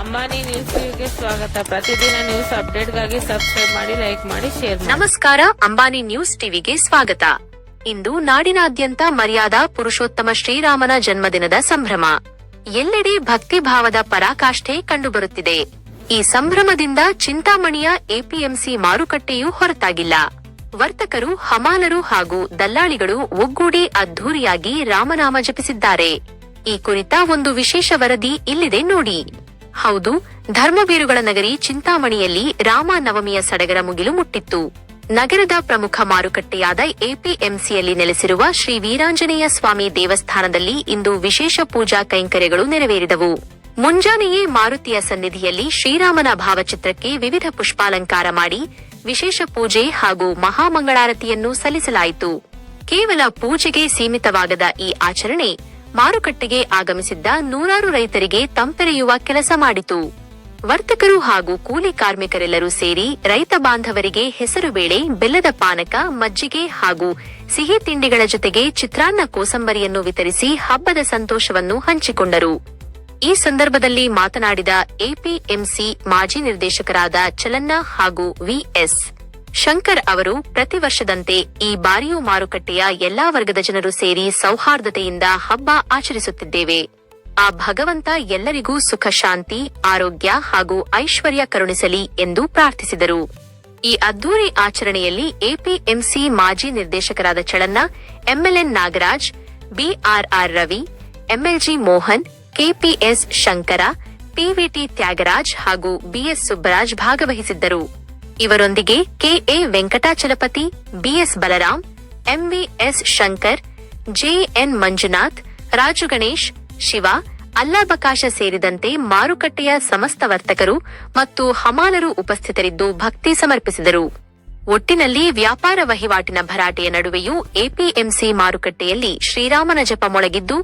Ambani news ಟಿವಿಗೆ ಸ್ವಾಗತ. ಪ್ರತಿದಿನ ನ್ಯೂಸ್ ಅಪ್ಡೇಟ್ಗಾಗಿ ಸಬ್ಸ್ಕ್ರೈಬ್ ಮಾಡಿ, ಲೈಕ್ ಮಾಡಿ, ಶೇರ್ ಮಾಡಿ. ನಮಸ್ಕಾರ. ಅಂಬಾನಿ ನ್ಯೂಸ್ ಟಿವಿಗೆ ಸ್ವಾಗತ. ಇಂದು ನಾಡಿನಾದ್ಯಂತ ಮರ್ಯಾದಾ ಪುರುಷೋತ್ತಮ ಶ್ರೀರಾಮನ ಜನ್ಮದಿನದ ಸಂಭ್ರಮ. ಎಲ್ಲೆಡೆ ಭಕ್ತಿ ಭಾವದ ಪರಾಕಾಷ್ಠೆ ಕಂಡುಬರುತ್ತಿದೆ. ಈ ಸಂಭ್ರಮದಿಂದ ಚಿಂತಾಮಣಿಯ ಎಪಿಎಂಸಿ ಮಾರುಕಟ್ಟೆಯೂ ಹೊರತಾಗಿಲ್ಲ. ವರ್ತಕರು, ಹಮಾಲರು ಹಾಗೂ ದಲ್ಲಾಳಿಗಳು ಒಗ್ಗೂಡಿ ಅದ್ಧೂರಿಯಾಗಿ ರಾಮನಾಮ ಜಪಿಸಿದ್ದಾರೆ. ಈ ಕುರಿತ ಒಂದು ವಿಶೇಷ ವರದಿ ಇಲ್ಲಿದೆ ನೋಡಿ. ಹೌದು, ಧರ್ಮವೀರುಗಳ ನಗರಿ ಚಿಂತಾಮಣಿಯಲ್ಲಿ ರಾಮ ನವಮಿಯ ಸಡಗರ ಮುಗಿಲು ಮುಟ್ಟಿತ್ತು. ನಗರದ ಪ್ರಮುಖ ಮಾರುಕಟ್ಟೆಯಾದ ಎಪಿಎಂಸಿಯಲ್ಲಿ ನೆಲೆಸಿರುವ ಶ್ರೀ ವೀರಾಂಜನೇಯ ಸ್ವಾಮಿ ದೇವಸ್ಥಾನದಲ್ಲಿ ಇಂದು ವಿಶೇಷ ಪೂಜಾ ಕೈಂಕರ್ಯಗಳು ನೆರವೇರಿದವು. ಮುಂಜಾನೆಯೇ ಮಾರುತಿಯ ಸನ್ನಿಧಿಯಲ್ಲಿ ಶ್ರೀರಾಮನ ಭಾವಚಿತ್ರಕ್ಕೆ ವಿವಿಧ ಪುಷ್ಪಾಲಂಕಾರ ಮಾಡಿ ವಿಶೇಷ ಪೂಜೆ ಹಾಗೂ ಮಹಾಮಂಗಳಾರತಿಯನ್ನು ಸಲ್ಲಿಸಲಾಯಿತು. ಕೇವಲ ಪೂಜೆಗೆ ಸೀಮಿತವಾಗದ ಈ ಆಚರಣೆ ಮಾರುಕಟ್ಟೆಗೆ ಆಗಮಿಸಿದ್ದ ನೂರಾರು ರೈತರಿಗೆ ತಂಪೆರೆಯುವ ಕೆಲಸ ಮಾಡಿತು. ವರ್ತಕರು ಹಾಗೂ ಕೂಲಿ ಕಾರ್ಮಿಕರೆಲ್ಲರೂ ಸೇರಿ ರೈತ ಬಾಂಧವರಿಗೆ ಹೆಸರುಬೇಳೆ, ಬೆಲ್ಲದ ಪಾನಕ, ಮಜ್ಜಿಗೆ ಹಾಗೂ ಸಿಹಿ ತಿಂಡಿಗಳ ಜೊತೆಗೆ ಚಿತ್ರಾನ್ನ ಕೋಸಂಬರಿಯನ್ನು ವಿತರಿಸಿ ಹಬ್ಬದ ಸಂತೋಷವನ್ನು ಹಂಚಿಕೊಂಡರು. ಈ ಸಂದರ್ಭದಲ್ಲಿ ಮಾತನಾಡಿದ ಎಪಿಎಂಸಿ ಮಾಜಿ ನಿರ್ದೇಶಕರಾದ ಚಲನ್ನ ಹಾಗೂ ವಿಎಸ್ ಶಂಕರ್ ಅವರು, ಪ್ರತಿ ವರ್ಷದಂತೆ ಈ ಬಾರಿಯೂ ಮಾರುಕಟ್ಟೆಯ ಎಲ್ಲಾ ವರ್ಗದ ಜನರು ಸೇರಿ ಸೌಹಾರ್ದತೆಯಿಂದ ಹಬ್ಬ ಆಚರಿಸುತ್ತಿದ್ದೇವೆ. ಆ ಭಗವಂತ ಎಲ್ಲರಿಗೂ ಸುಖ, ಶಾಂತಿ, ಆರೋಗ್ಯ ಹಾಗೂ ಐಶ್ವರ್ಯ ಕರುಣಿಸಲಿ ಎಂದು ಪ್ರಾರ್ಥಿಸಿದರು. ಈ ಅದ್ದೂರಿ ಆಚರಣೆಯಲ್ಲಿ ಎಪಿಎಂಸಿ ಮಾಜಿ ನಿರ್ದೇಶಕರಾದ Chalanna, MLN Nagaraj, BRR Ravi, MLG Mohan, KPS Shankara, PVT Tyagaraj ಹಾಗೂ ಬಿಎಸ್ ಸುಬ್ಬರಾಜ್ ಭಾಗವಹಿಸಿದ್ದರು. ಇವರೊಂದಿಗೆ KA Venkatachalapathi, BS Balaram, MVS Shankar, JN Manjunath, Raju Ganesh, Shiva, Allabakash ಸೇರಿದಂತೆ ಮಾರುಕಟ್ಟೆಯ ಸಮಸ್ತ ವರ್ತಕರು ಮತ್ತು ಹಮಾಲರು ಉಪಸ್ಥಿತರಿದ್ದು ಭಕ್ತಿ ಸಮರ್ಪಿಸಿದರು. ಒಟ್ಟಿನಲ್ಲಿ ವ್ಯಾಪಾರ ವಹಿವಾಟಿನ ಭರಾಟೆಯ ನಡುವೆಯೂ ಎಪಿಎಂಸಿ ಮಾರುಕಟ್ಟೆಯಲ್ಲಿ ಶ್ರೀರಾಮನ ಜಪ ಮೊಳಗಿದ್ದು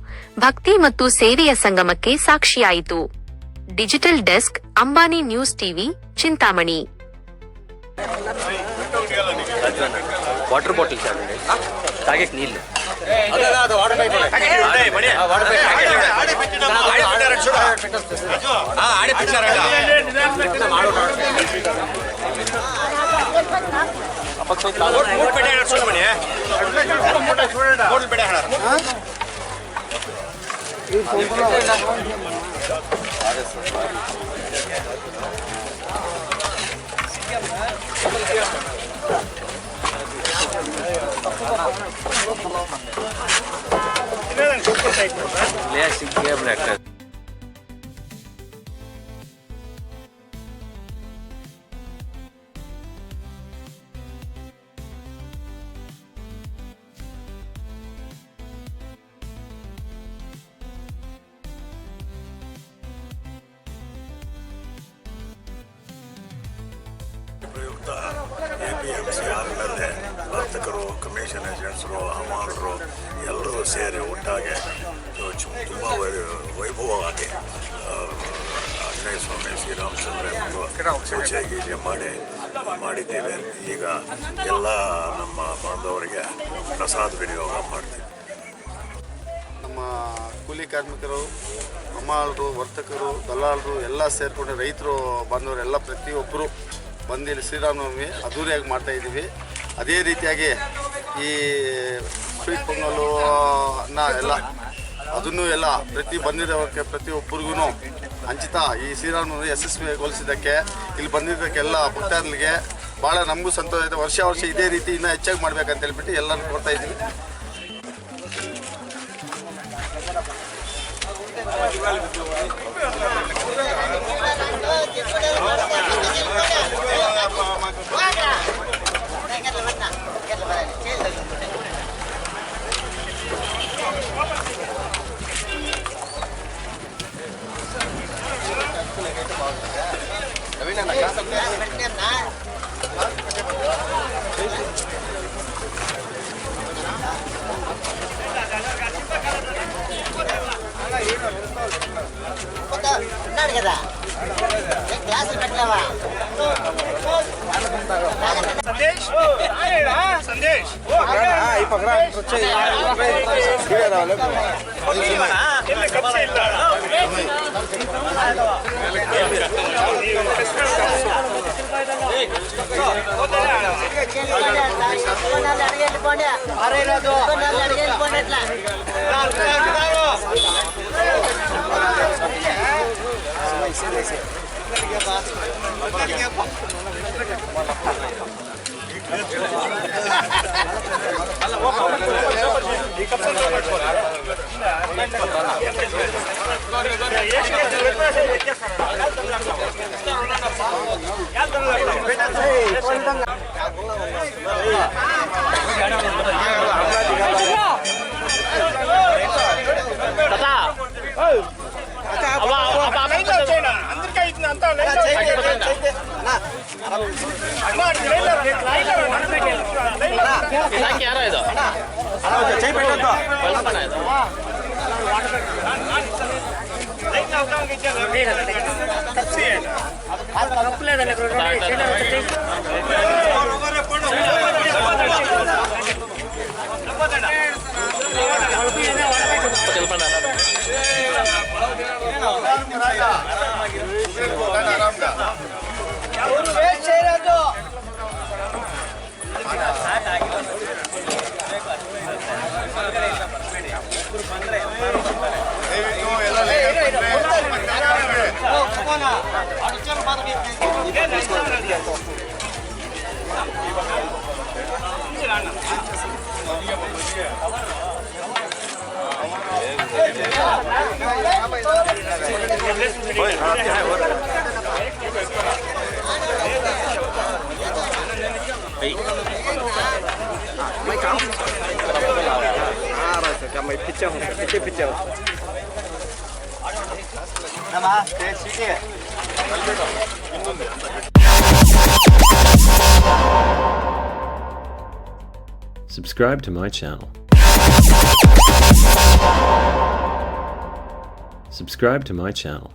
ಭಕ್ತಿ ಮತ್ತು ಸೇವೆಯ ಸಂಗಮಕ್ಕೆ ಸಾಕ್ಷಿಯಾಯಿತು. Digital desk, Ambani news TV, Chintamani. Water bottle तागे नील ಪ್ರಯುಕ್ತ ಎಪಿಎಂಸಿ ಆದಮೇಲೆ ವರ್ತಕರು, ಕಮಿಷನ್ ಏಜೆಂಟ್ಸರು, ಹಮಾಲರು ಎಲ್ಲರೂ ಸೇರಿ ಒಟ್ಟಾಗಿ ತುಂಬ ವೈಭವವಾಗಿ ಆಂಜನೇಯ ಸ್ವಾಮಿ, ಶ್ರೀರಾಮಚಂದ್ರ ಪೂಜೆ ಗೀಜೆ ಮಾಡಿದ್ದೇವೆ. ಈಗ ಎಲ್ಲ ನಮ್ಮ ಬಾಂಧವರಿಗೆ ಪ್ರಸಾದ ವಿನಿಯೋಗ ಮಾಡ್ತೀವಿ. ನಮ್ಮ ಕೂಲಿ ಕಾರ್ಮಿಕರು, ಹಮಾಲರು, ವರ್ತಕರು, ದಲ್ಲಾಳರು ಎಲ್ಲ ಸೇರಿಕೊಂಡು ರೈತರು ಬಾಂಧವರೆಲ್ಲ ಪ್ರತಿಯೊಬ್ಬರು ಬಂದು ಇಲ್ಲಿ ಶ್ರೀರಾಮನವಮಿ ಅದ್ದೂರಿಯಾಗಿ ಮಾಡ್ತಾಯಿದ್ದೀವಿ. ಅದೇ ರೀತಿಯಾಗಿ ಈ ಸ್ವೀಟ್ ಪೊಂಗಲು, ಅನ್ನ ಎಲ್ಲ ಅದನ್ನು ಎಲ್ಲ ಬಂದಿರೋಕ್ಕೆ ಪ್ರತಿಯೊಬ್ಬರಿಗೂ ಹಂಚುತ್ತಾ ಈ ಶ್ರೀರಾಮನವಮಿ ಯಶಸ್ವಿಗೊಳಿಸಿದ್ದಕ್ಕೆ ಇಲ್ಲಿ ಬಂದಿದ್ದಕ್ಕೆಲ್ಲ ಭಕ್ತಾದಿಗಳಿಗೆ ಭಾಳ ನಮಗೂ ಸಂತೋಷ ಇದೆ. ವರ್ಷ ಇದೇ ರೀತಿ ಇನ್ನೂ ಹೆಚ್ಚಾಗಿ ಮಾಡ್ಬೇಕಂತ ಹೇಳ್ಬಿಟ್ಟು ಎಲ್ಲರೂ ಕೊಡ್ತಾ ಇದ್ದೀವಿ. संदेश ಯಾರೋ ಇದು ಕಲ್ಪನಾ ಇದು Subscribe to my channel. Subscribe to my channel.